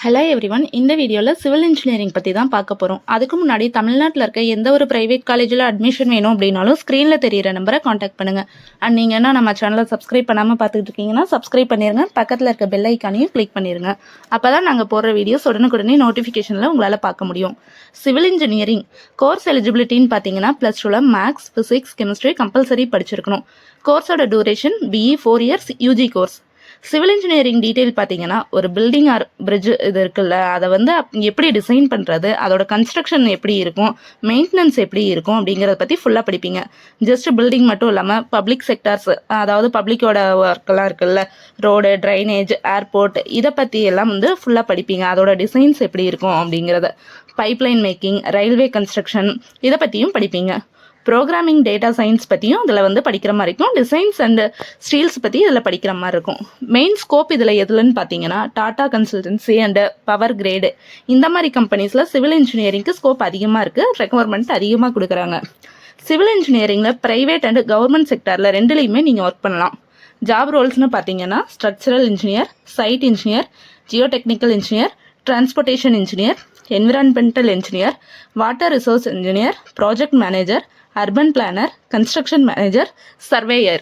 Hello everyone, இந்த வீடியோவில் civil engineering பற்றி தான் பார்க்க போகிறோம். அதுக்கு முன்னாடி தமிழ்நாட்டில் இருக்க எந்த ஒரு ப்ரைவேட் காலேஜில் அட்மிஷன் வேணும் அப்படின்னாலும் ஸ்க்ரீனில் தெரியிற நம்பரை காண்டாக்ட் பண்ணுங்கள். அண்ட் நீங்கள் என்ன நம்ம சேனலை சப்ஸ்கிரைப் பண்ணாமல் பார்த்துட்டு இருக்கீங்கன்னா சப்ஸ்கிரைப் பண்ணிடுங்க. பக்கத்தில் இருக்க பெல் ஐக்கானையும் கிளிக் பண்ணிடுங்க. அப்போ தான் நாங்கள் போடுற வீடியோஸ் உடனுக்குடனே நோட்டிஃபிகேஷனில் உங்களால் பார்க்க முடியும். சிவில் இன்ஜினியரிங் கோர்ஸ் எலிஜிபிலிட்டின்னு பார்த்தீங்கன்னா +2ல் மேக்ஸ், ஃபிசிக்ஸ், கெமிஸ்ட்ரி கம்பல்சரி படிச்சிருக்கணும். கோர்ஸோட duration BE 4 years UG course. Civil engineering detail பார்த்தீங்கன்னா ஒரு பில்டிங் ஆர் பிரிட்ஜ் இது இருக்குல்ல, அதை வந்து எப்படி டிசைன் பண்ணுறது, அதோட கன்ஸ்ட்ரக்ஷன் எப்படி இருக்கும், மெயின்டெனன்ஸ் எப்படி இருக்கும் அப்படிங்கிறத பற்றி ஃபுல்லாக படிப்பீங்க. ஜஸ்ட் பில்டிங் மட்டும் இல்லாமல் பப்ளிக் செக்டார்ஸ், அதாவது பப்ளிக்கோட ஒர்க்கெல்லாம் இருக்குல்ல, ரோடு, ட்ரைனேஜ், ஏர்போர்ட், இதை பற்றி எல்லாம் வந்து ஃபுல்லாக படிப்பீங்க. அதோட டிசைன்ஸ் எப்படி இருக்கும் அப்படிங்கிறத, பைப்லைன் மேக்கிங், ரயில்வே கன்ஸ்ட்ரக்ஷன், இதை பற்றியும் படிப்பீங்க. ப்ரோக்ராமிங், டேட்டா சயின்ஸ் பற்றியும் இதில் வந்து படிக்கிற மாதிரி இருக்கும். டிசைன்ஸ் அண்ட் ஸ்டீல்ஸ் பற்றி இதில் படிக்கிற மாதிரி இருக்கும். மெயின் ஸ்கோப் இதில் எதுலன்னு பார்த்தீங்கன்னா Tata consultancy and power grade இந்த மாதிரி கம்பெனிஸில் சிவில் இன்ஜினியரிங்க்கு ஸ்கோப் அதிகமாக இருக்குது. ரெக்குவயர்மெண்ட் அதிகமாக கொடுக்குறாங்க. சிவில் இன்ஜினியரிங்கில் ப்ரைவேட் அண்டு கவர்மெண்ட் செக்டாரில் ரெண்டுலேயுமே நீங்கள் ஒர்க் பண்ணலாம். ஜாப் ரோல்ஸ்னு பார்த்தீங்கன்னா structural engineer, site engineer, geotechnical engineer, transportation engineer, environmental engineer, water resource engineer, project manager, urban planner, construction manager, surveyor.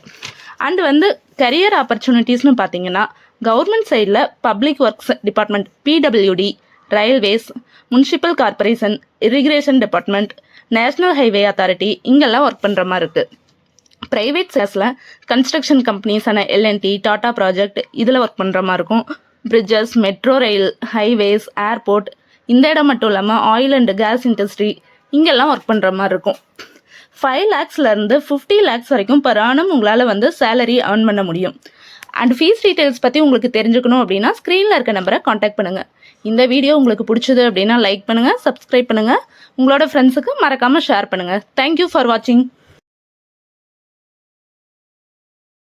And வந்து கரியர் ஆப்பர்ச்சுனிட்டிஸ்னு பார்த்தீங்கன்னா கவர்மெண்ட் சைடில் public works department, PWD, railways, municipal corporation, irrigation department, national highway authority, இங்கெல்லாம் work பண்ணுற மாதிரி இருக்குது. Private செக்டர்ஸில் construction கம்பெனிஸான L&T, டாடா ப்ராஜெக்ட், இதில் ஒர்க் பண்ணுற மாதிரி இருக்கும். Bridges, metro rail, highways, airport, இந்த இடம் மட்டும் இல்லாமல் ஆயில் அண்ட் கேஸ் இண்டஸ்ட்ரி, இங்கெல்லாம் ஒர்க் பண்ணுற மாதிரி இருக்கும். 5 lakhsலேருந்து 50 lakhs வரைக்கும் per annum உங்களால் வந்து சேலரி earn பண்ண முடியும். அண்ட் ஃபீஸ் டீட்டெயில்ஸ் பற்றி உங்களுக்கு தெரிஞ்சுக்கணும் அப்படின்னா ஸ்க்ரீனில் இருக்க நம்பரை காண்டாக்ட் பண்ணுங்கள். இந்த வீடியோ உங்களுக்கு பிடிச்சது அப்படின்னா லைக் பண்ணுங்கள், சப்ஸ்கிரைப் பண்ணுங்கள், உங்களோட ஃப்ரெண்ட்ஸுக்கு மறக்காமல் ஷேர் பண்ணுங்கள். தேங்க்யூ ஃபார் வாட்சிங்.